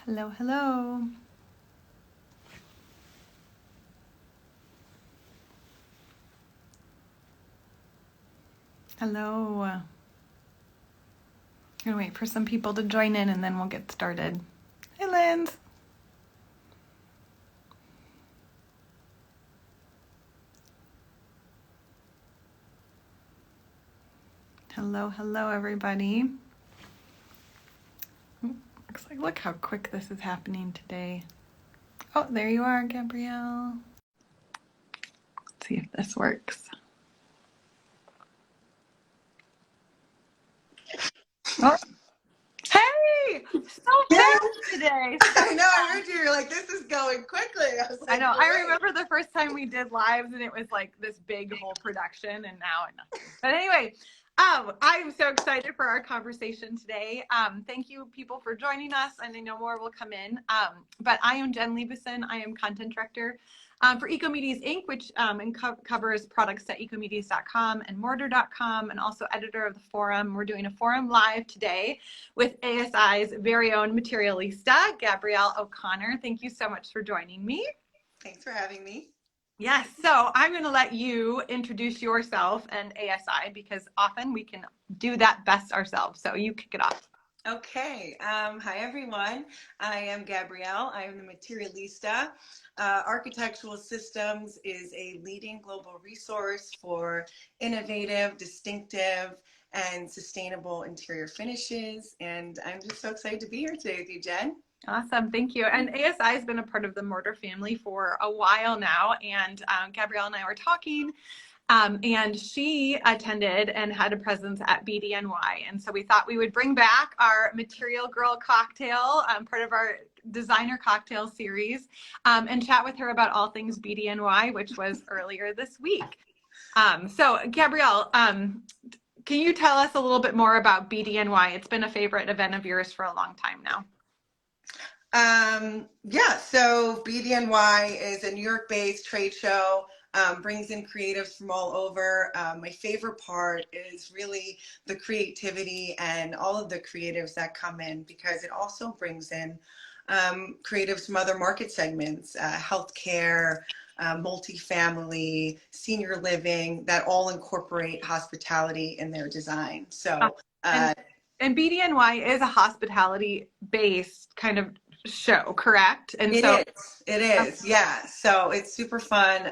Hello, hello. Hello. I'm gonna wait for some people to join in and then we'll get started. Hi, Linz. Hello, hello, everybody. Looks like, look how quick this is happening today. Oh, there you are, Gabrielle. Let's see if this works. Oh. Hey! So fast today. I know, I heard you were like, this is going quickly. I was like, I know. great. I remember the first time we did lives and it was like this big whole production, and now nothing. But anyway, I'm so excited for our conversation today. Thank you, people, for joining us, and I know more will come in. But I am Jen Levisen. I am content director for Ecomedias Inc., which covers products at ecomedias.com and mortarr.com, and also editor of the forum. We're doing a forum live today with ASI's very own Materialista, Gabrielle O'Connor. Thank you so much for joining me. Thanks for having me. Yes, so I'm going to let you introduce yourself and ASI because often we can do that best ourselves. So you kick it off. Okay. Hi, everyone. I am Gabrielle. I am the Materialista. Architectural Systems is a leading global resource for innovative, distinctive, and sustainable interior finishes. And I'm just so excited to be here today with you, Jen. Awesome. Thank you. And ASI has been a part of the Mortarr family for a while now. And Gabrielle and I were talking, and she attended and had a presence at BDNY. And so we thought we would bring back our Material Girl cocktail, part of our designer cocktail series, and chat with her about all things BDNY, which was earlier this week. So Gabrielle, can you tell us a little bit more about BDNY? It's been a favorite event of yours for a long time now. Yeah, so BDNY is a New York-based trade show, brings in creatives from all over. My favorite part is really the creativity and all of the creatives that come in, because it also brings in creatives from other market segments, healthcare, multifamily, senior living, that all incorporate hospitality in their design. So, and BDNY is a hospitality-based kind of show, correct? And it is, yeah. So it's super fun.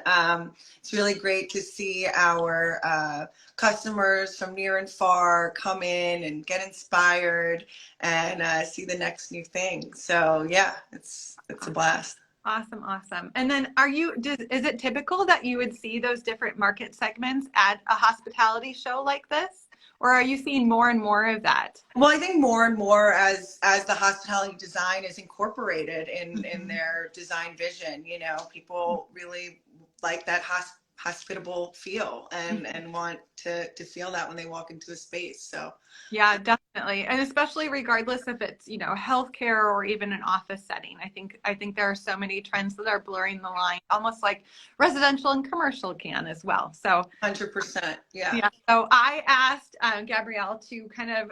It's really great to see our customers from near and far come in and get inspired and see the next new thing. So yeah, it's a blast. Awesome. And then is it typical that you would see those different market segments at a hospitality show like this? Or are you seeing more and more of that? Well, I think more and more as the hospitality design is incorporated in their design vision, you know, people really like that hospitable feel and want to feel that when they walk into a space. So yeah, definitely. And especially regardless if it's, you know, healthcare or even an office setting. I think there are so many trends that are blurring the line, almost like residential and commercial can as well. So 100%. Yeah. Yeah. So I asked Gabrielle to kind of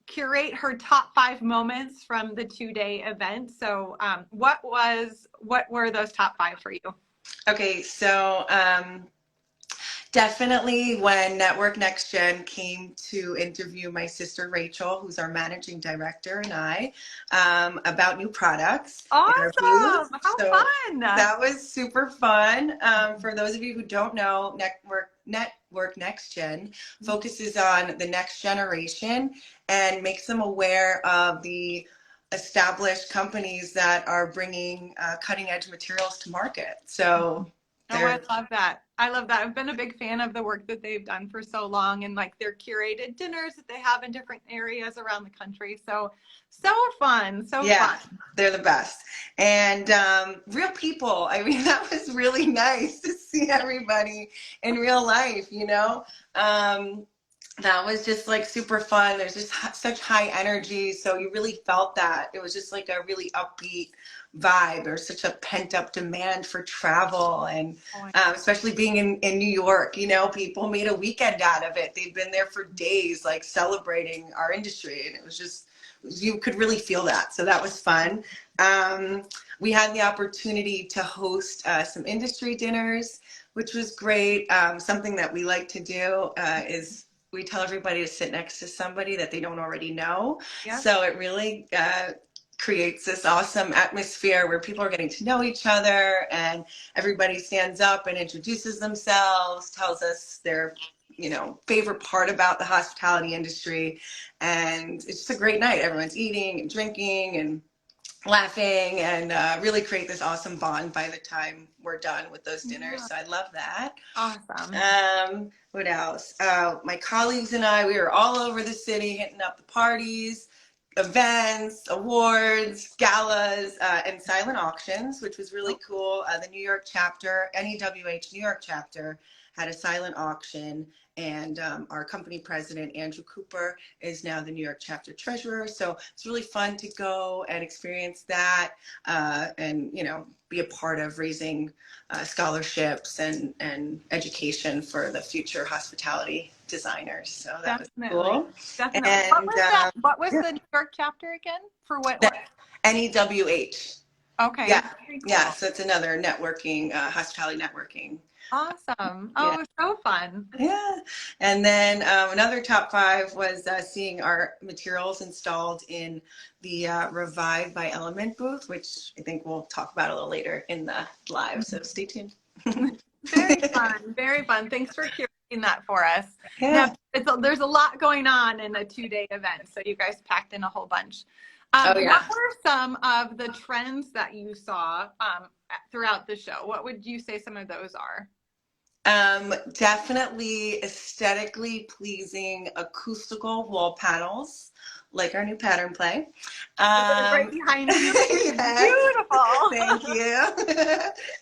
curate her top 5 moments from the 2-day event. So what were those top 5 for you? Okay. So, definitely when Network Next Gen came to interview my sister Rachel, who's our managing director, and I, about new products in our booth. Awesome! How So fun! that was super fun. For those of you who don't know, Network Next Gen focuses on the next generation and makes them aware of the established companies that are bringing cutting edge materials to market. So Oh, I love that. I love that. I've been a big fan of the work that they've done for so long, and like their curated dinners that they have in different areas around the country. So fun. Yeah, they're the best. And real people. I mean, that was really nice to see everybody in real life, you know. that was just like super fun. There's just such high energy. So you really felt that. It was just like a really upbeat vibe. There's such a pent up demand for travel. And especially being in New York, you know, people made a weekend out of it. They've been there for days, like celebrating our industry. And it was just, you could really feel that. So that was fun. We had the opportunity to host some industry dinners, which was great. Something that we like to do is we tell everybody to sit next to somebody that they don't already know. Yep. So it really creates this awesome atmosphere where people are getting to know each other, and everybody stands up and introduces themselves, tells us their favorite part about the hospitality industry. And it's just a great night. Everyone's eating and drinking and laughing, and really create this awesome bond by the time we're done with those dinners. So I love that. Awesome. What else? My colleagues and I, we were all over the city hitting up the parties, events, awards, galas, and silent auctions, which was really cool. The New York chapter, NEWH New York chapter, had a silent auction, and our company president, Andrew Cooper, is now the New York chapter treasurer. So it's really fun to go and experience that, and be a part of raising scholarships and education for the future hospitality designers. So that was cool. Definitely. And, what was the New York chapter again? For what? NEWH. Okay. Yeah. Cool. Yeah. So it's another networking, hospitality networking. Awesome. Oh, so fun. Yeah. And then another top 5 was seeing our materials installed in the Revive by Element booth, which I think we'll talk about a little later in the live. So stay tuned. Very fun. Very fun. Thanks for curating that for us. Yeah. There's a lot going on in a 2-day event, so you guys packed in a whole bunch. What were some of the trends that you saw throughout the show? What would you say some of those are? Definitely aesthetically pleasing acoustical wall panels, like our new pattern play. Right behind you. Yes. Beautiful. Thank you.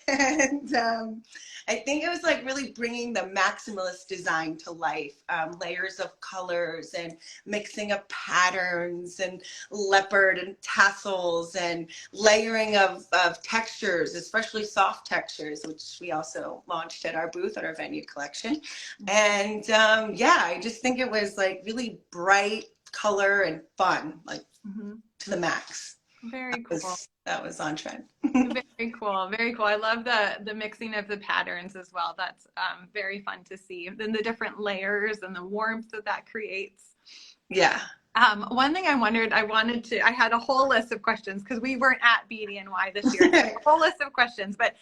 And I think it was like really bringing the maximalist design to life, layers of colors and mixing of patterns and leopard and tassels and layering of textures, especially soft textures, which we also launched at our booth at our venue collection. And I just think it was like really bright color and fun, like to the max. Very cool. That was on trend. Very cool. Very cool. I love the mixing of the patterns as well. That's very fun to see. Then the different layers and the warmth that creates. Yeah. One thing I had a whole list of questions because we weren't at BDNY this year. A whole list of questions, but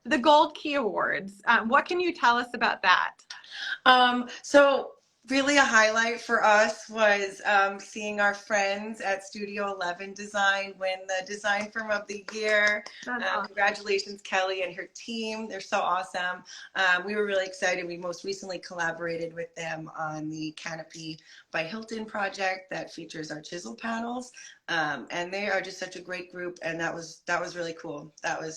the Gold Key Awards, what can you tell us about that? So really a highlight for us was seeing our friends at Studio 11 Design win the Design Firm of the Year. Awesome. Congratulations, Kelly and her team. They're so awesome. We were really excited. We most recently collaborated with them on the Canopy by Hilton project that features our chisel panels. And they are just such a great group, and that was really cool.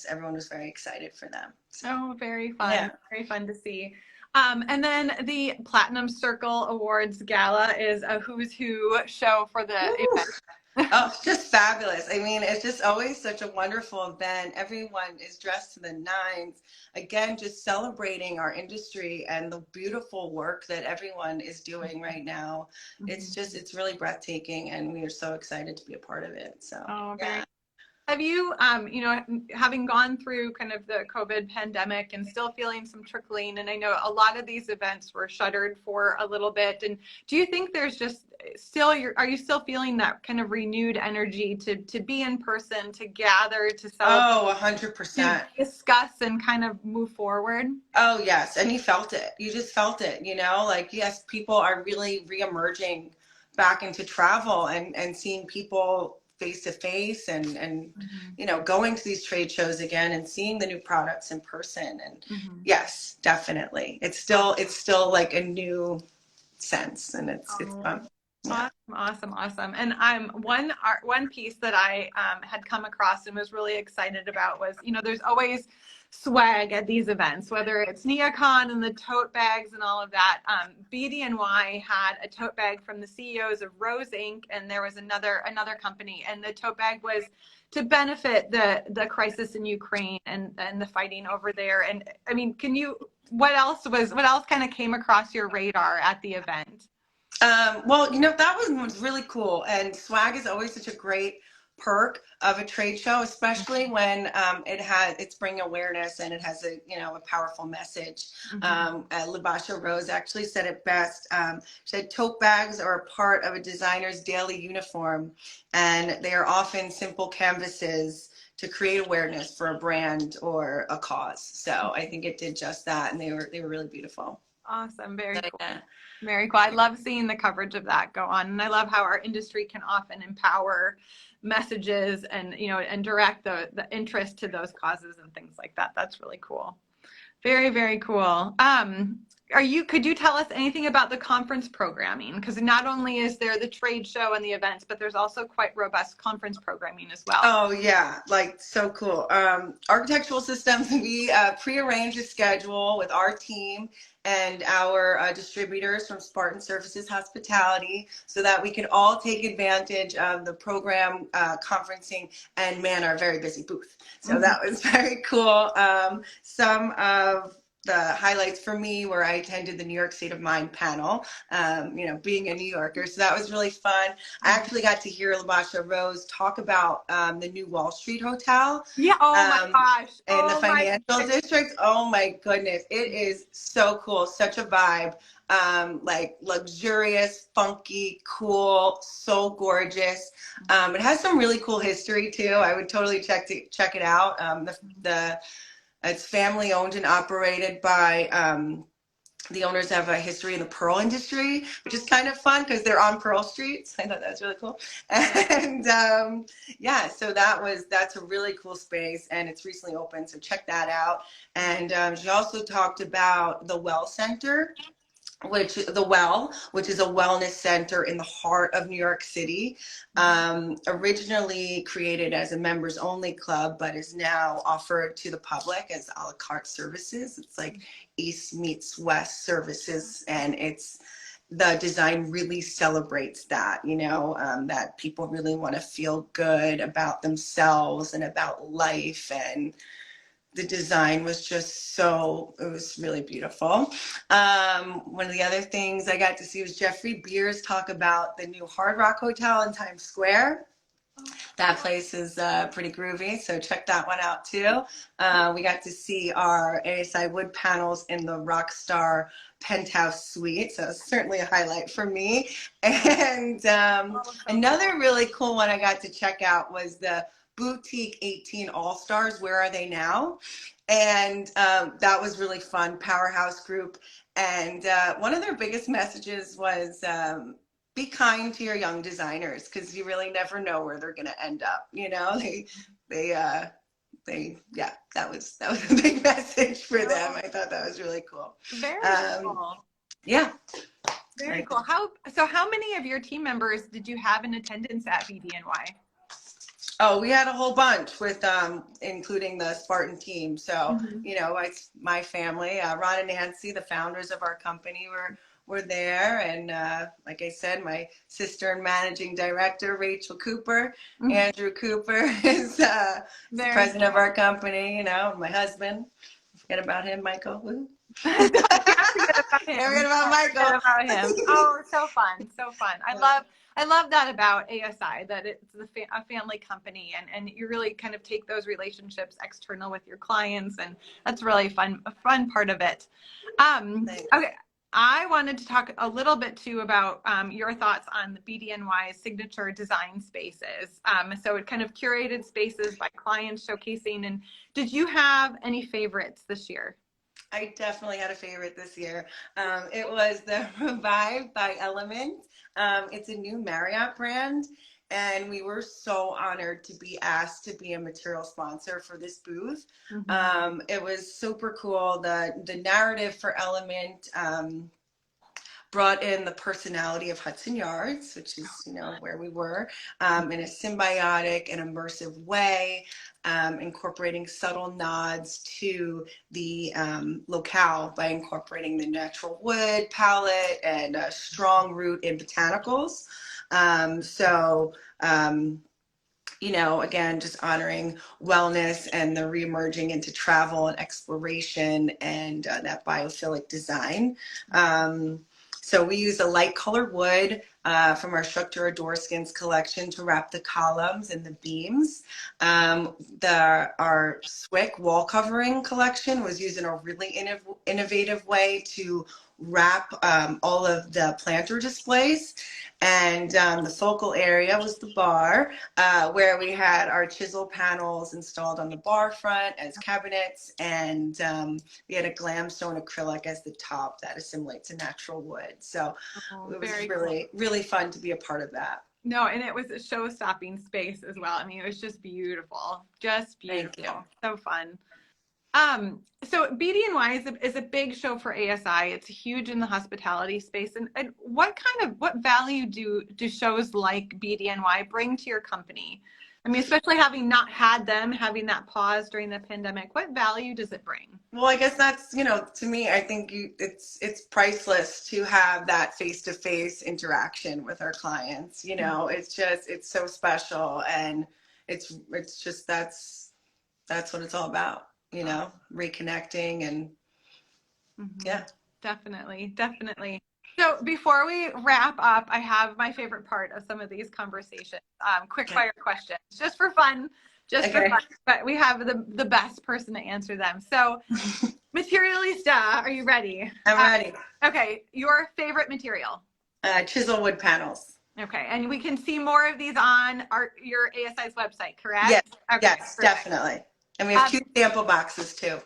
Everyone was very excited for them. So. Oh, very fun. Yeah. Very fun to see. And then the Platinum Circle Awards Gala is a who's who show for the event. Oh, just fabulous. I mean, it's just always such a wonderful event. Everyone is dressed to the nines. Again, just celebrating our industry and the beautiful work that everyone is doing right now. It's really breathtaking, and we are so excited to be a part of it. So, Have you, having gone through kind of the COVID pandemic and still feeling some trickling, and I know a lot of these events were shuttered for a little bit, and do you think there's just are you still feeling that kind of renewed energy to be in person, to gather, to celebrate? Oh, 100%. To discuss and kind of move forward? Oh, yes. And you felt it. You just felt it, like, yes, people are really reemerging back into travel and seeing people face to face and going to these trade shows again and seeing the new products in person. And yes, definitely. It's still like a new sense, and it's fun. Yeah. Awesome, awesome, awesome. And one piece that I had come across and was really excited about was, there's always swag at these events, whether it's Neocon and the tote bags and all of that. BDNY had a tote bag from the CEOs of Rose Inc. and there was another company, and the tote bag was to benefit the crisis in Ukraine and the fighting over there. And I mean, what else kind of came across your radar at the event? Well, that was really cool. And swag is always such a great perk of a trade show, especially when it's bringing awareness and it has a powerful message. Labasha Rose actually said it best. She said tote bags are a part of a designer's daily uniform, and they are often simple canvases to create awareness for a brand or a cause. So I think it did just that, and they were really beautiful. Awesome. Very cool. Yeah. Very cool. I love seeing the coverage of that go on. And I love how our industry can often empower messages and, and direct the interest to those causes and things like that. That's really cool. Very, very cool. Could you tell us anything about the conference programming? Because not only is there the trade show and the events, but there's also quite robust conference programming as well. Oh yeah, like so cool. Architectural Systems, we pre-arrange a schedule with our team and our distributors from Spartan Services Hospitality so that we can all take advantage of the program conferencing and man our very busy booth. So that was very cool. Some of the highlights for me were I attended the New York State of Mind panel, being a New Yorker. So that was really fun. I actually got to hear Labasha Rose talk about the new Wall Street Hotel. Yeah. Oh my gosh. In the financial district. Oh my goodness. It is so cool. Such a vibe. Like luxurious, funky, cool, so gorgeous. It has some really cool history too. I would totally check it out. It's family owned and operated by the owners have a history in the pearl industry, which is kind of fun because they're on Pearl Street. So I thought that was really cool. And so that's a really cool space, and it's recently opened. So check that out. And she also talked about the Well Center, which is a wellness center in the heart of New York City, originally created as a members only club, but is now offered to the public as a la carte services. It's like East meets West services, and the design really celebrates that, that people really want to feel good about themselves and about life, and the design was just it was really beautiful. One of the other things I got to see was Jeffrey Beers talk about the new Hard Rock Hotel in Times Square. That place is pretty groovy, so check that one out too. We got to see our ASI wood panels in the Rockstar penthouse suite, so it's certainly a highlight for me. And another really cool one I got to check out was the Boutique 18 All-Stars, Where Are They Now? And that was really fun, powerhouse group. And one of their biggest messages was be kind to your young designers, because you really never know where they're going to end up. That was a big message for them. I thought that was really cool. Very cool. Yeah. Very cool. How many of your team members did you have in attendance at BDNY? Oh, we had a whole bunch with including the Spartan team. So, it's my family. Ron and Nancy, the founders of our company, were there. And like I said, my sister and managing director, Rachel Cooper. Andrew Cooper is the president of our company, my husband. Forget about him, Michael. Woo. Don't forget about Michael. About him. Oh, so fun. So fun. I love that about ASI, that it's a family company, and you really kind of take those relationships external with your clients, and that's really a fun part of it. Okay, I wanted to talk a little bit too about your thoughts on the BDNY's signature design spaces. So it kind of curated spaces by clients showcasing, and did you have any favorites this year? I definitely had a favorite this year. It was the Revive by Element. It's a new Marriott brand, and we were so honored to be asked to be a material sponsor for this booth. It was super cool. The narrative for Element brought in the personality of Hudson Yards, which is, where we were, in a symbiotic and immersive way, incorporating subtle nods to the locale by incorporating the natural wood palette and a strong root in botanicals. Again, just honoring wellness and the reemerging into travel and exploration and that biophilic design. So we use a light colored wood from our Structura Door Skins collection to wrap the columns and the beams. Our Swick wall covering collection was used in a really innovative way to wrap all of the planter displays. And the focal area was the bar, where we had our chisel panels installed on the bar front as cabinets, and we had a glamstone acrylic as the top that assimilates to natural wood. So it was really, really fun to be a part of that. No, and it was a show-stopping space as well. I mean, it was just beautiful, just beautiful. Thank you. So fun. So BDNY is a big show for ASI. It's huge in the hospitality space. And what value do shows like BDNY bring to your company? I mean, especially having not had them, having that pause during the pandemic, what value does it bring? Well, I guess that's, to me, I think it's priceless to have that face-to-face interaction with our clients. It's so special, and it's just, that's what it's all about. Reconnecting and yeah. Definitely. So before we wrap up, I have my favorite part of some of these conversations, quick fire questions, just for fun, but we have the best person to answer them. So Materialista, are you ready? I'm ready. Okay. Your favorite material? Chisel wood panels. Okay. And we can see more of these on your ASI's website, correct? Yes. Okay, yes, perfect. definitely. And we have 2 sample boxes too.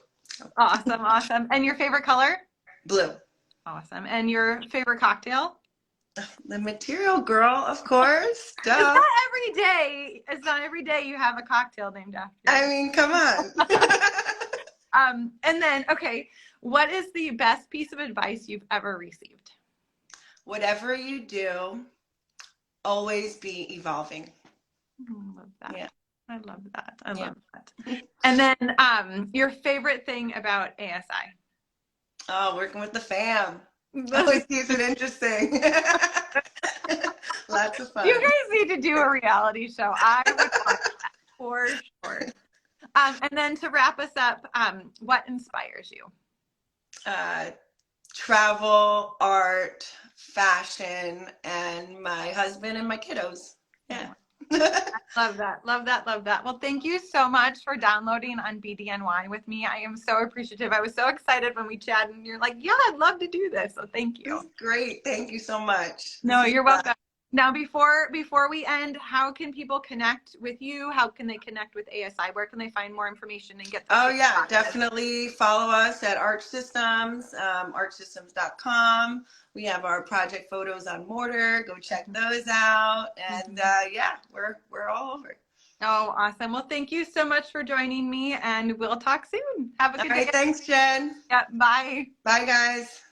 Awesome. And your favorite color? Blue. Awesome. And your favorite cocktail? The Material Girl, of course. Duh. It's not every day you have a cocktail named after you. I mean, come on. And then, okay, what is the best piece of advice you've ever received? Whatever you do, always be evolving. I love that. Yeah. I love that. I love that. And then your favorite thing about ASI? Oh, working with the fam. Always keeps it interesting. Lots of fun. You guys need to do a reality show. I would watch that for sure. And then to wrap us up, what inspires you? Travel, art, fashion, and my husband and my kiddos. Yeah. Love that. Well, thank you so much for downloading on BDNY with me. I am so appreciative. I was so excited when we chatted and you're like, yeah, I'd love to do this. So thank you. This is great. Thank you so much. No, you're welcome. Now, before we end, how can people connect with you? How can they connect with ASI? Where can they find more information and get definitely follow us at Arch Systems, archsystems.com. We have our project photos on Mortarr. Go check those out. And we're all over. Oh, awesome. Well, thank you so much for joining me, and we'll talk soon. Have a good day. Thanks, Jen. Yeah, bye. Bye, guys.